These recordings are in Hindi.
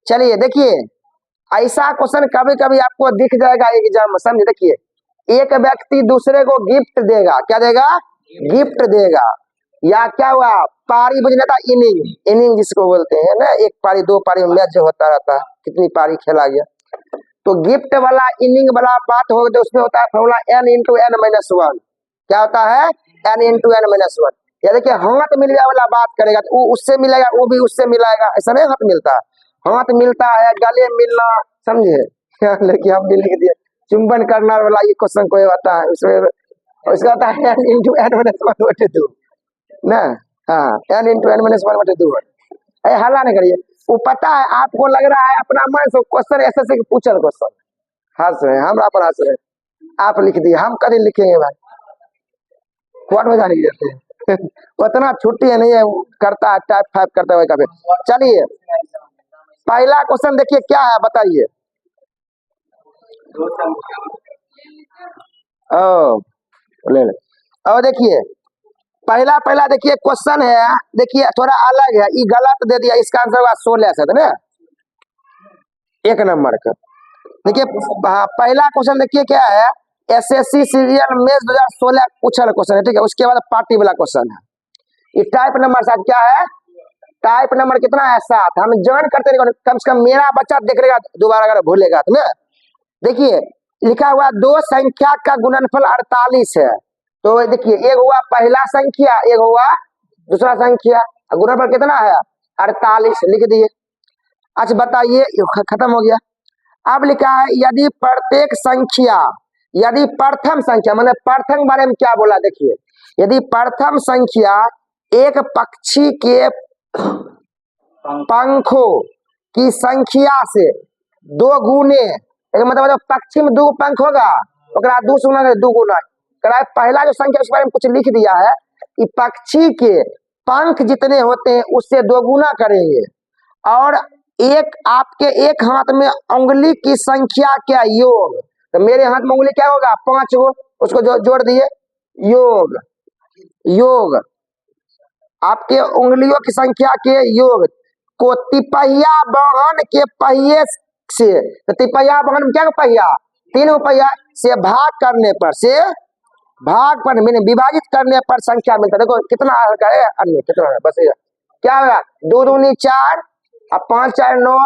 चलिए देखिए, ऐसा क्वेश्चन कभी कभी आपको दिख जाएगा एग्जाम में, समझे। देखिए, एक व्यक्ति दूसरे को गिफ्ट देगा, क्या देगा, गिफ्ट देगा। या क्या हुआ, पारी बुझना था, इनिंग, इनिंग जिसको बोलते हैं ना, एक पारी दो पारी में मैच जो होता रहता है, कितनी पारी खेला गया। तो गिफ्ट वाला इनिंग वाला बात हो तो उसमें होता है formula n into n minus one. क्या होता है, n into n minus one. या देखिए, हाथ मिल गया वाला बात करेगा तो वो उससे मिलेगा, वो भी उससे मिलाएगा, ऐसा नहीं हाथ मिलता है, हाथ मिलता है, गले मिलना, समझे। लेकिन हम भी लिख दिए चुंबन करना वाला ये क्वेश्चन कोई होता है, उसमें उसका होता है n into n minus one बटे दो ना। हाँ, n into n minus one बटे दो। हल्ला नहीं करिए, वो पता है आपको लग रहा है अपना मन से क्वेश्चन ऐसे पूछल क्वेश्चन, हंस रहे हैं, हमरा पर हंस रहे हैं, आप लिख दिए, हम कभी लिखेंगे भाई, कोर्ट में जाने देते हैं। उतना छुट्टी है नहीं है, करता है टाइप फाइप करता है कभी। चलिए पहला क्वेश्चन देखिए क्या है, बताइए। ले ले। और देखिए पहला देखिए क्वेश्चन है, देखिए थोड़ा अलग है, ये गलत दे दिया, इसका आंसर होगा 16 से ना, एक नंबर का। देखिए पहला क्वेश्चन देखिए क्या है, एसएससी सीरियल मेंस 2016 पूछल क्वेश्चन है, ठीक है। उसके बाद पार्टी वाला क्वेश्चन है, ये टाइप नंबर 7 क्या है, टाइप नंबर कितना है 7। हम ज्वाइन करते रहेगा, कम से कम मेरा बच्चा देख लेगा दोबारा अगर भूलेगा तो ना। देखिए लिखा हुआ दो संख्या का गुणनफल 48 है, तो देखिए एक हुआ पहला संख्या, एक हुआ दूसरा संख्या, गुणनफल कितना है 48, लिख दिए। अच्छा बताइए, खत्म हो गया। अब लिखा है यदि प्रत्येक संख्या, यदि प्रथम संख्या, मतलब प्रथम बारे में क्या बोला, देखिए यदि प्रथम संख्या एक पक्षी के पंखों की संख्या से दो गुने, मतलब पक्षी में दो पंख होगा, दो गुना, पहला जो संख्या उस बारे में कुछ लिख दिया है कि पक्षी के पंख जितने होते हैं उससे दो गुना करेंगे, और एक आपके एक हाथ में उंगली की संख्या क्या योग, तो मेरे हाथ में उंगली क्या होगा 5 गो, उसको जोड़ दिए, योग, योग आपके उंगलियों की संख्या के योग को तिपहिया वाहन के पहिए से, तो तिपहिया वाहन में क्या पहिया, 3 पहिया से भाग करने पर, से भाग पर मैंने विभाजित करने पर संख्या मिलता है। देखो कितना है अन्य, कितना है बस क्या होगा, 2 दूनी 4 और 5 4 9,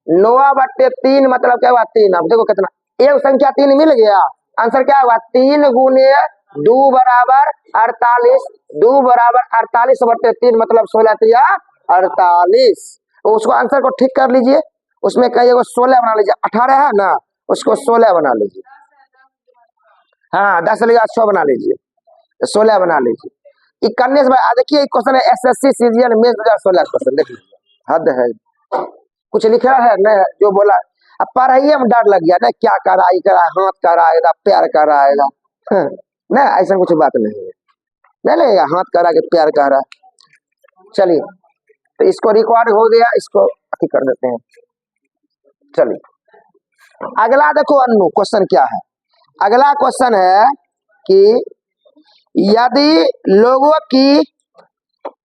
9 बटे 3 मतलब क्या हुआ 3। अब देखो कितना, एक संख्या 3 मिल गया, आंसर क्या हुआ 3 गुने 2 बराबर 48, 2 बराबर 48 बटे 3 मतलब 16 तिया 48। उसको आंसर को ठीक कर लीजिए, उसमें कहिए 16 बना लीजिए, 18 है ना, उसको 16 बना लीजिए, हाँ 10 लिया 100 बना लीजिए, 16 बना लीजिए। ये करने से देखिए क्वेश्चन है एसएससी सीरियल मेंस 2016 क्वेश्चन, देखिए हद है, कुछ लिखा है ना जो बोला, अब पढ़ाइए में डर लग गया ना, क्या कराएगा, हाथ कराएगा, प्यार कराएगा, ना ऐसा कुछ बात नहीं है, नहीं लगेगा हाथ करा के प्यार करा। चलिए तो इसको रिकॉर्ड हो गया, इसको अति कर देते हैं। चलिए अगला देखो अन्नू क्वेश्चन क्या है, अगला क्वेश्चन है कि यदि लोगों की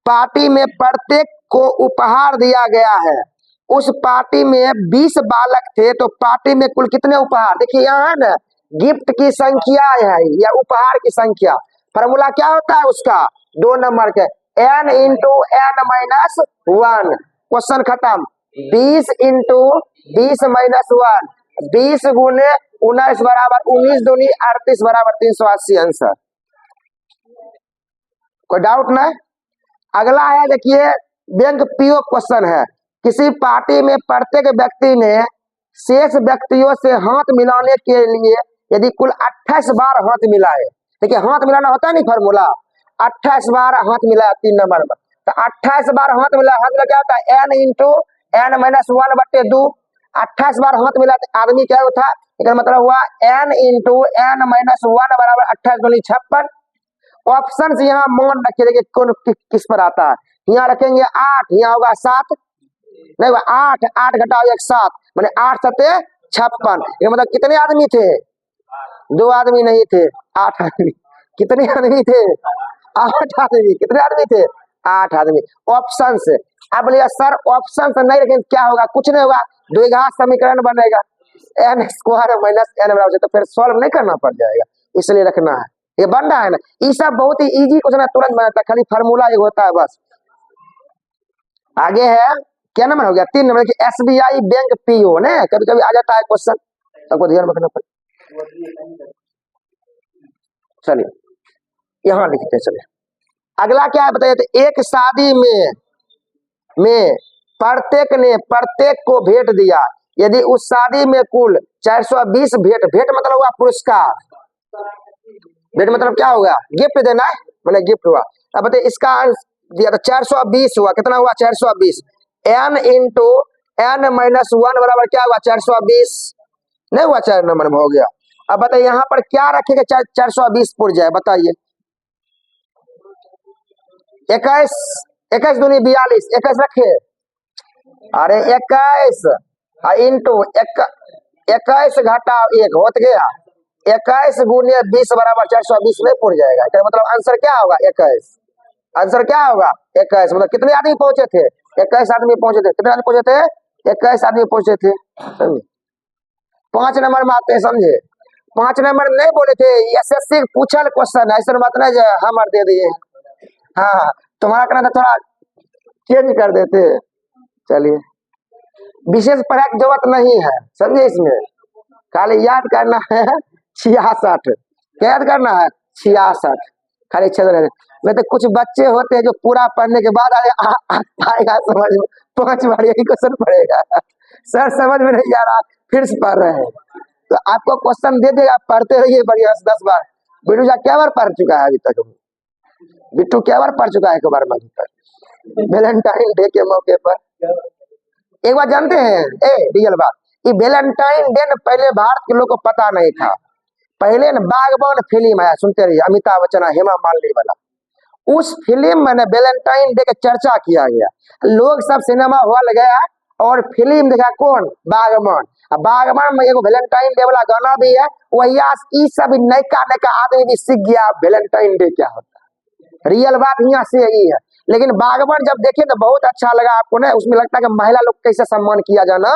पार्टी में प्रत्येक को उपहार दिया गया है, उस पार्टी में 20 बालक थे, तो पार्टी में कुल कितने उपहार, देखिए यहाँ ना गिफ्ट की संख्या है या उपहार की संख्या, फॉर्मूला क्या होता है उसका 2 नंबर के, n into n minus 1, question खत्म। 20 इंटू 20 माइनस 1, 20 गुने 19 बराबर 19 दूनी 38 बराबर 380 आंसर, कोई डाउट ना। अगला है देखिए बैंक पीओ क्वेश्चन है, किसी पार्टी में प्रत्येक व्यक्ति ने शेष व्यक्तियों से हाथ मिलाने के लिए यदि कुल 28 बार हाथ मिलाए, देखिए हाथ मिलाना होता है नहीं फॉर्मूला, 28 बार हाथ मिलाया 3 नंबर में, तो 28 बार हाथ मिलाया, हाथ मिला क्या होता है n इंटू एन माइनस 1 बटे 2, 28 बार हाथ मिला आदमी क्या होता है, इसका मतलब हुआ n इंटू एन माइनस 1 बराबर 28 दूनी 56। ऑप्शन से यहाँ मान रखिए, देखिए कौन किस पर आता है, यहाँ रखेंगे 8, यहाँ होगा 7, नहीं 8, 8 घटाओ 1 7, मैंने 8 सत्ते 56, ये मतलब कितने आदमी थे, 2 आदमी नहीं थे, 8 आदमी, कितने आदमी थे 8 आदमी, कितने आदमी थे 8 आदमी। ऑप्शन से आप बोलिए सर ऑप्शन से नहीं, लेकिन क्या होगा, कुछ नहीं होगा, द्विघात समीकरण बनेगा n स्क्वायर माइनस n बराबर, तो फिर सॉल्व नहीं करना पड़ जाएगा, इसलिए रखना है। ये बन रहा है ना, ये सब बहुत ही इजी क्वेश्चन है, तुरंत बनाता है, खाली फार्मूला एक होता है बस। आगे है क्या नंबर हो गया, 3 नंबर की SBI बैंक पीओ ने, कभी कभी आ जाता है क्वेश्चन, सबको ध्यान रखना पड़ेगा। चलिए यहाँ लिखते चले, अगला क्या है बताइए, तो एक शादी में प्रत्येक ने प्रत्येक को भेंट दिया, यदि उस शादी में कुल 420 भेंट, भेंट मतलब हुआ पुरस्कार, भेंट मतलब क्या होगा, गिफ्ट देना है, मैंने गिफ्ट हुआ। अब बताइए इसका दिया तो 420 हुआ, कितना हुआ 420, n इंटू n माइनस 1 बराबर क्या हुआ 420, नहीं हुआ 4 नंबर में हो गया। अब बताइए यहाँ पर क्या रखेगा 420 पुर जाए, बताइए 21 21 दूनी 42, 21 रखे, अरे 21 इंटू 21 घटा 1 होत गया, 21 गुने 20 बराबर 420 में पुर जाएगा, क्या मतलब आंसर क्या होगा 21, आंसर क्या होगा 21, मतलब कितने आदमी पहुंचे थे, 21 आदमी पहुंचे थे, कितने आदमी पहुंचे थे, 21 आदमी पहुंचे थे, समझे। 5 नंबर में आते हैं, समझे, 5 नंबर नहीं बोले थे, SSC पूछल क्वेश्चन, ऐसा बात नहीं जो हम दे दिए, हाँ तुम्हारा कहना था थोड़ा चेंज कर देते। चलिए विशेष पढ़ाई की जरूरत नहीं है, समझे, इसमें खाली याद करना है 66, क्या याद करना है 66, खाली छेद रहे। नहीं तो कुछ बच्चे होते हैं जो पूरा पढ़ने के बाद आएगा समझ में, 5 बार यही क्वेश्चन पढ़ेगा, सर समझ में नहीं आ रहा, फिर से पढ़ रहे हैं, तो आपको क्वेश्चन दे देगा, पढ़ते रहिए बढ़िया से 10 बार। बिट्टू जा क्या बार पढ़ चुका है अभी तक, बिट्टू क्या बार पढ़ चुका है, एक बार में अभी तक, वैलेंटाइन डे के मौके पर एक बार जानते हैं, रियल बात, ये वैलेंटाइन डे पहले भारत के लोग को पता नहीं था, पहले न बागबान फिल्म आया, सुनते रहिए, अमिताभ बच्चन हेमा मालिनी वाला, उस फिल्म में वैलेंटाइन डे का चर्चा किया गया, लोग सब सिनेमा हॉल गया और फिल्म देखा, कौन, बागबान, बागबान में एगो वैलेंटाइन डे वाला गाना भी है, वही ई सब नयका नयका आदमी भी सीख गया वैलेंटाइन डे क्या होता है, रियल बात यहाँ से यही है। लेकिन बागबान जब देखे तो बहुत अच्छा लगा आपको ना, उसमें लगता है कि महिला लोग कैसे सम्मान किया जाना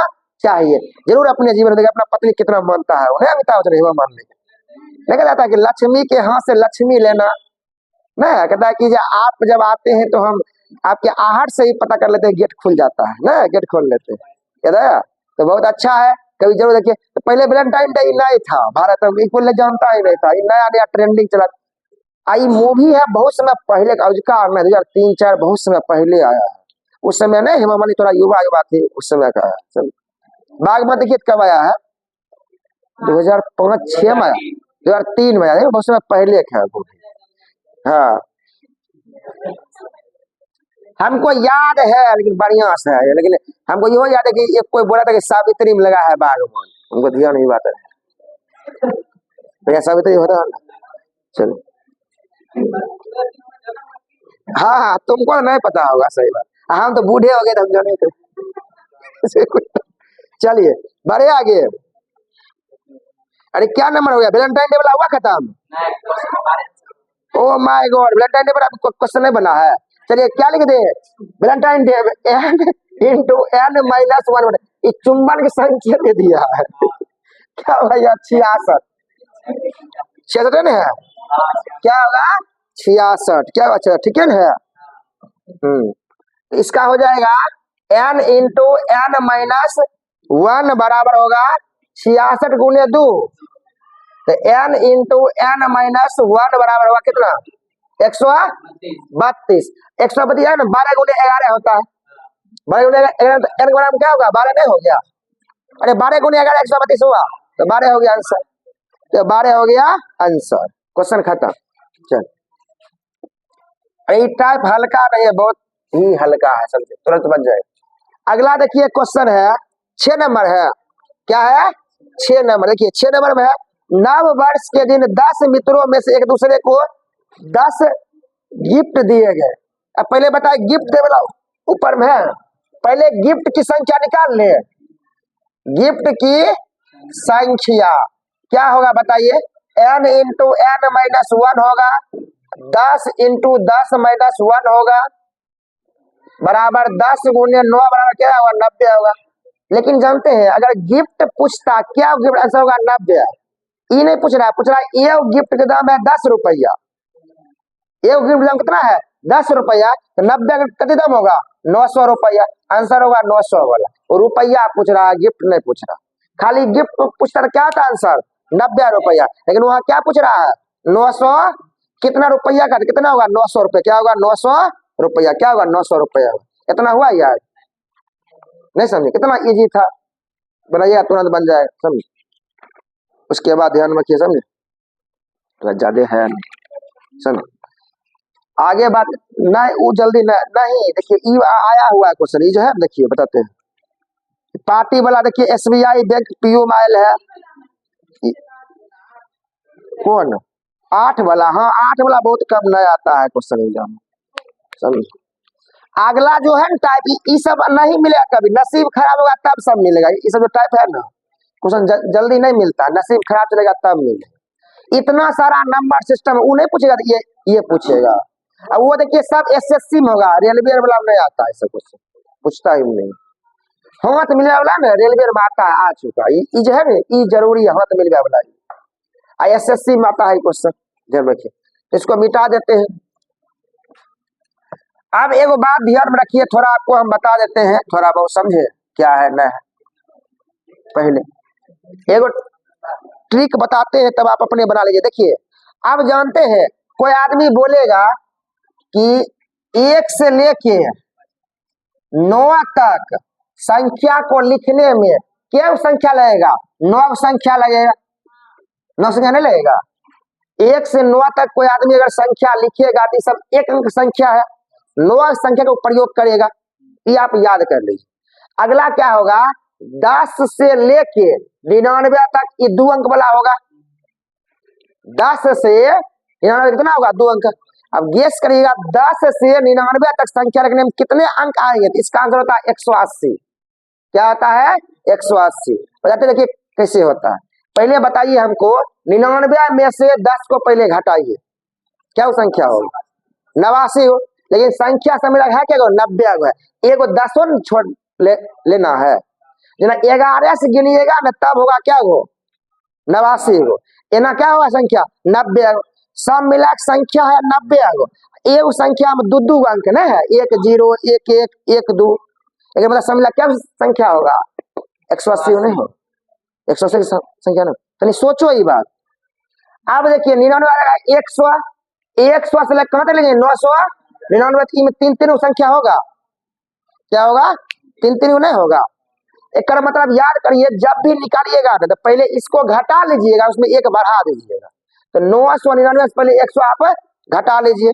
चाहिए, जरूर अपने जीवन में अपना पत्नी कितना मानता है उन्हें, अमिताभ बच्चन हेमा मालिनी देखा जाता है कि लक्ष्मी के हाथ से लक्ष्मी लेना ना, कहता है कि आप जब आते हैं तो हम आपके आहट से ही पता कर लेते हैं, गेट खुल जाता है ना, गेट खोल लेते हैं, याद है, तो बहुत अच्छा है, कभी जरूर देखिए। तो पहले वैलेंटाइन डे नहीं था भारत में, कोई जानता ही नहीं था, नया नया ट्रेंडिंग चला, आई मूवी है बहुत समय पहले का, 2003-4 बहुत समय पहले आया है, उस समय ना हेमा मालिनी थोड़ा युवा युवा थी उस समय का है। बागबान देखिए कब आया है, 2005-6 में आया, 2003 में आया, बहुत समय पहले का मूवी, हाँ हमको याद है, लेकिन बढ़िया से है, लेकिन हमको यो याद है कि एक कोई बोला था कि सावित्री में लगा है बागबान, हमको ध्यान नहीं बात है, भैया सावित्री होता है ना, चलो हाँ हाँ तुमको नहीं पता होगा, सही बात, हम तो बूढ़े हो गए हम जाने थे। चलिए बड़े आगे, अरे क्या नंबर हो गया, वैलेंटाइन डे वाला हुआ खत्म, oh my God, Valentine day पर आपको क्वेश्चन नहीं बना है, चलिए क्या लिख दे, Valentine day n into n minus 1, ये चुंबन की संख्या दे दिया है, क्या भैया 66, 66 है, क्या होगा 66, क्या होगा, ठीक है ना, इसका हो जाएगा n इंटू n माइनस 1 बराबर होगा 66 गुने 2, तो n इंटू n माइनस 1 बराबर होगा कितना 132, 132 है ना, 12 गुने 11 होता है, 12 गुने 11 n के बराबर क्या होगा 12 नहीं हो गया, अरे 12 गुने 11 132 हुआ, तो 12 हो गया आंसर, तो 12 हो गया आंसर, क्वेश्चन खत्म। चल टाइप हल्का नहीं है, बहुत ही हल्का है, समझे, तुरंत बन जाए। अगला देखिए क्वेश्चन है 6 नंबर है, क्या है 6 नंबर, देखिए 6 नंबर में है, नव वर्ष के दिन 10 मित्रों में से एक दूसरे को 10 गिफ्ट दिए गए। अब पहले बताए गिफ्ट दे वाला ऊपर में है, पहले गिफ्ट की संख्या निकाल ले, गिफ्ट की संख्या क्या होगा बताइए, n इंटू n माइनस 1 होगा, 10 इंटू 10 माइनस 1 होगा, बराबर 10 गुने 9 बराबर क्या होगा 90 होगा। लेकिन जानते हैं अगर गिफ्ट पूछता क्या गिफ्ट आंसर होगा 90। ये नहीं पूछ रहा है, पूछ रहा है ये गिफ्ट का दाम है 10 रुपया, ये गिफ्ट दाम कितना है 10 रुपया, तो 90 का कितना दाम होगा 900 रुपया, आंसर होगा 900 वाला। और रुपया पूछ रहा है, गिफ्ट नहीं पूछ रहा। खाली गिफ्ट पूछता क्या था आंसर 90 रुपया, लेकिन वहां क्या पूछ रहा है 900 कितना रुपया का, कितना होगा 900 रुपया, क्या होगा 900 रुपया, क्या होगा 900 रुपया। इतना हुआ यार, नहीं समझे कितना इजी था, बनाइए तुरंत बन जाए समझे। उसके बाद ध्यान रखिए समझे, तो ज्यादा है समझे। आगे बात नहीं वो जल्दी नहीं देखिए ई आया हुआ है क्वेश्चन, ये जो है देखिए बताते हैं पार्टी वाला। देखिए SBI बैंक पीओ माइल है कौन 8 वाला, हाँ 8 वाला बहुत कम नहीं आता है क्वेश्चन एग्जाम समझ। अगला जो है ना टाइप ये सब नहीं मिलेगा कभी, नसीब खराब होगा तब सब मिलेगा। ये सब जो टाइप है ना क्वेश्चन जल्दी नहीं मिलता, नसीब खराब चलेगा तब मिलेगा। इतना सारा नंबर सिस्टम वो नहीं पूछेगा, ये पूछेगा। अब वो देखिए सब SSC में होगा, रेलवे वाला में नहीं आता है, सब क्वेश्चन पूछता ही नहीं। हाथ मिलने वाला ना रेलवे में आता है, आ चुका ये जो है ना ये जरूरी है, हाथ मिलने वाला SSC में आता है क्वेश्चन, ध्यान रखिए। इसको मिटा देते हैं। अब एक बात ध्यान में रखिए, थोड़ा आपको हम बता देते हैं, थोड़ा बहुत समझे क्या है न है। पहले एक ट्रिक बताते हैं तब आप अपने बना लीजिए। देखिए अब जानते हैं कोई आदमी बोलेगा कि 1 से लेके 9 तक संख्या को लिखने में क्या संख्या लगेगा 9 संख्या लगेगा, 9 संख्या नहीं लगेगा। 1 से 9 तक कोई आदमी अगर संख्या लिखेगा तो सब एक अंक संख्या है, 9 संख्या का प्रयोग करेगा, ये आप याद कर लीजिए। अगला क्या होगा 10 से लेके 99 तक ये 2 अंक वाला होगा। 10 से 99 कितना होगा 2 अंक। अब गेस करिएगा 10 से 99 तक संख्या रखने में कितने अंक आएंगे, तो इसका आंसर होता है 180। क्या होता है 180। बताते देखिए कैसे होता है। पहले बताइए हमको 99 में से 10 को पहले घटाइए, क्या वो संख्या होगा 89 हो। लेकिन संख्या समय है क्या 90 है, एगो 10 छोड़ लेना है। 11 से गिनिएगा ना तब होगा क्या हो 89 गो, एना क्या होगा संख्या 90 गो। सब मिला संख्या है 90 गो, एक संख्या में 2 अंक न है, 1 0 1 1 1 2, मतलब सब मिला क्या संख्या होगा 180 नहीं हो 180 संख्या ना। तो सोचो ये बात। अब देखिए 99 100 100 से कहाँ तक लेंगे 999 में 3 संख्या होगा, क्या होगा 3 नहीं होगा। एक मतलब याद करिए जब भी निकालिएगा तो पहले इसको घटा लीजिएगा, उसमें 1 बढ़ा दीजिएगा। तो 999 से पहले 100 आप घटा लीजिए,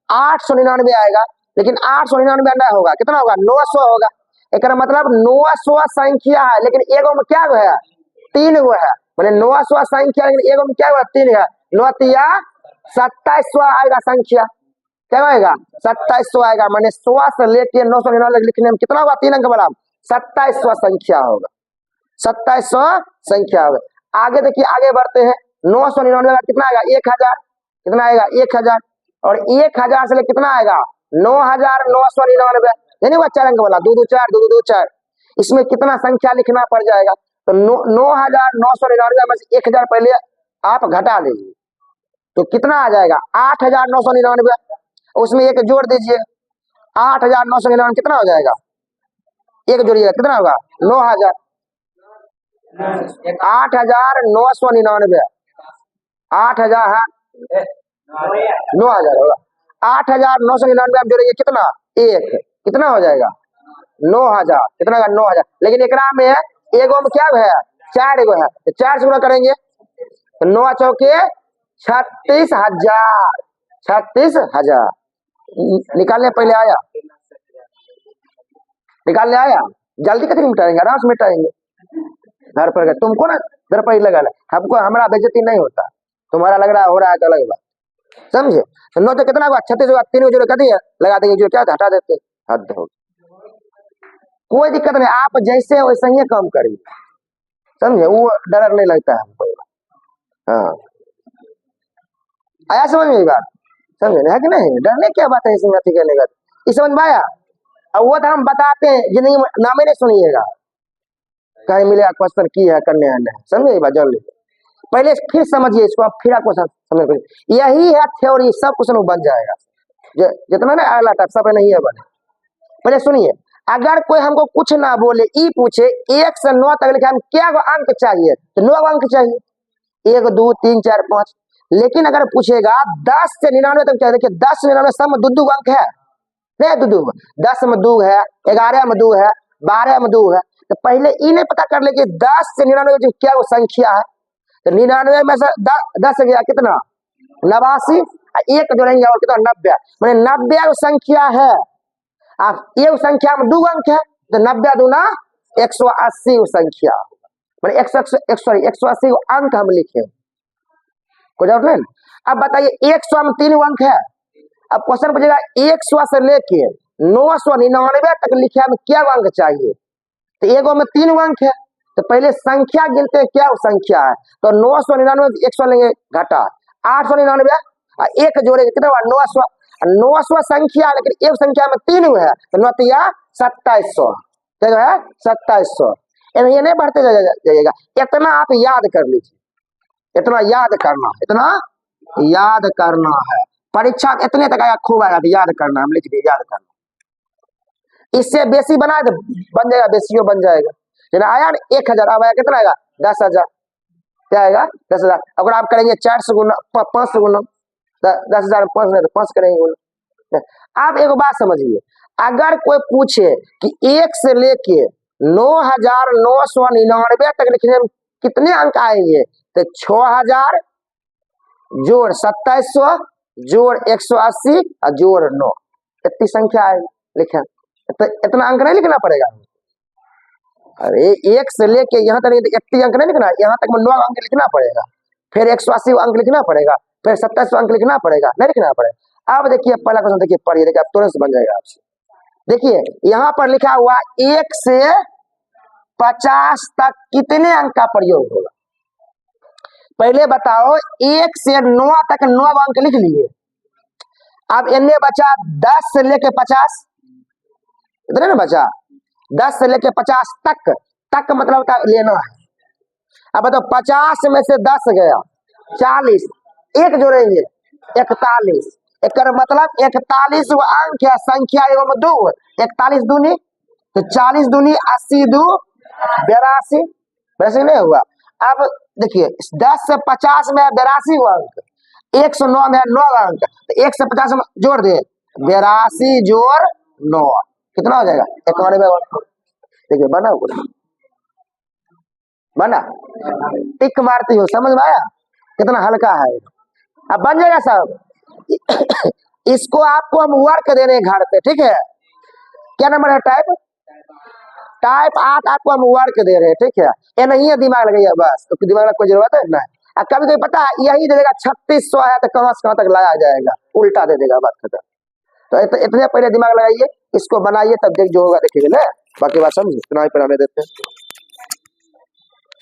899 आएगा। लेकिन 899 नहीं होगा, कितना होगा 900 होगा। एक मतलब 900 संख्या है, लेकिन एगो में क्या है 3 गो है, मैंने 900 संख्या लेकिन एगो में क्या हुआ 3 है। 9 तिया 2700 आएगा संख्या, क्या आएगा 2700 आएगा। मैंने 100 से लेके 999 लिखने में कितना होगा 3 अंक वाला 2700 संख्या होगा, 2700 संख्या होगा। आगे देखिए आगे बढ़ते हैं 999 का कितना आएगा 1000, कितना आएगा 1000। और 1000 से लेकर कितना आएगा 9999, यानी वो 4 अंक वाला 2 2 4 2 2 4। इसमें कितना संख्या लिखना पड़ जाएगा, तो 9999 में से 1000 पहले आप घटा लीजिए, तो कितना आ जाएगा 8999। उसमें 1 जोड़ दीजिए, 8999 कितना हो जाएगा, 1 जोड़िएगा कितना होगा 9000। 8999 8000 है 9000 होगा। 8999 आप जोड़ेंगे कितना 1, कितना हो जाएगा 9000, कितना होगा 9000। लेकिन एकरा में एगो में क्या है 4 एगो है, तो 4 से गुणा करेंगे तो 9 चौके 36000, 36000 निकालने पहले आया, निकालने आया। जल्दी कैसे मिटाएंगे, आराम से मिटाएंगे। घर पर तुमको ना घर पर ही लगा हमको, हमारा बेइज्जती नहीं होता, तुम्हारा लग रहा हो रहा है तो अलग बात समझे। तो 9 तो कितना हुआ 36 हुआ, 3 जोड़े कर दिए लगा देंगे, जो क्या हटा देते हद हो, कोई दिक्कत नहीं। आप जैसे वैसे ही काम करिए समझे, वो डर नहीं लगता है हमको। हाँ आया समझ में बात, समझे है कि नहीं, डरने क्या बात है इसमें, करने का इस समझ में आया। और वो तो हम बताते हैं, जिंदगी में नाम ही नहीं सुनिएगा, कहीं मिलेगा क्वेश्चन की है करने है नहीं, समझे ये बात जान लीजिए। पहले फिर समझिए इसको, आप फिर आपको समझ, यही है थ्योरी, सब क्वेश्चन बन जाएगा। जितना ना अगला टाइप सब नहीं है बने। पहले सुनिए, अगर कोई हमको कुछ ना बोले, ई पूछे 1 से 9 तक लिखे, हम क्या अंक चाहिए, तो 9 अंक चाहिए, 1 2 3 4 5। लेकिन अगर पूछेगा 10 से 99 तक चाहिए, देखिए 10 से 99 सब में 2 अंक है, नहीं 2 10 में 2 है, 11 में 2 है, 12 में 2 है। तो पहले ई नहीं पता कर ले कि 10 से 99 जो क्या वो संख्या है। तो 99 में से 10 गया कितना, 89, एक जोड़ेंगे और कितना, 90, मैंने 90 संख्या है। आप एक संख्या में 2 अंक है, तो 90 दूना 180 संख्या, मैंने 180 अंक हम लिखे, कोई जरूरत नहीं। अब बताइए 100 में 3 अंक है। अब क्वेश्चन पूछेगा 100 से लेके 999 तक लिखे में क्या अंक चाहिए, तो एगो में 3 अंक है। तो पहले संख्या गिनते हैं, क्या वो संख्या है, तो 999 100 लेंगे घटा 899, एक जोड़ेंगे कितना हुआ 900, 900 संख्या, लेकिन एक संख्या में 3 है, तो 9 तिया 2700, क्या है 2700। ये नहीं बढ़ते जाइएगा, इतना आप याद कर लीजिए, इतना याद करना, इतना याद करना है, परीक्षा इतने तक आएगा, खूब आएगा, तो याद करना, हम लिख दिए याद करना। इससे बेसी बना तो बन जाएगा, बेसियो बन जाएगा। जना आया ना 1000, अब आया कितना आएगा 10,000, क्या आएगा 10,000। अगर आप करेंगे 4 से गुना 5 से गुना, 10,000 5 नहीं तो 5 करेंगे गुना। आप एक बात समझिए, अगर कोई पूछे कि 1 से लेके 9,999 तक लिखने में कितने अंक आएंगे, तो 6,000 जोड़ 2700 जोड़ 180 और जोड़ 9, इतनी संख्या है लिखा। तो इतना अंक नहीं लिखना पड़ेगा, अरे 1 से लेके यहाँ तक इतनी अंक नहीं लिखना, यहाँ तक में 9 अंक लिखना पड़ेगा, फिर 180 अंक लिखना पड़ेगा, फिर 2700 अंक लिखना पड़ेगा, नहीं लिखना पड़ेगा। अब देखिए पहला क्वेश्चन, देखिए पढ़िए, देखिए अब तुरंत बन जाएगा आपसे। देखिए यहाँ पर लिखा हुआ 1 से 50 तक कितने अंक का प्रयोग होगा। पहले बताओ 1 से 9 तक 9 अंक लिख लिए। अब इनमें बचा 10 से लेके 50, इतने ना बचा, 10 से लेके 50 तक, तक मतलब होता है लेना है। अब बताओ 50 में से 10 गया 40, एक जोड़ेंगे 41, एक मतलब 41 अंक है, संख्या एगो में 2, 41 दूनी तो 40 दूनी 80 2 82, वैसे नहीं हुआ। अब देखिए 10 से 50 में 82 अंक, 109 में 9 अंक, तो 1 से 50 में जोड़ दे 82 जोड़ 9 कितना हो जाएगा 91। देखिए बना बना, टिक मारती हो, समझ में आया कितना हल्का है। अब बन जाएगा सब। इसको आपको हम वर्क दे रहे हैं घर पे, ठीक है, क्या नंबर है टाइप 8 आपको हम वर्क दे रहे हैं, ठीक है, ये नहीं है दिमाग लगाइए बस, तो दिमाग लगा कोई जरूरत है ना। कभी कभी पता है यही दे देगा 3600 है, तो कहां से कहां तक लाया जाएगा, उल्टा दे देगा, बात खत्म। तो इतने पहले दिमाग लगाइए, इसको बनाइए, तब देख जो होगा देखिएगा ना, बाकी बात समझिए, इतना ही पढ़ाने देते हैं।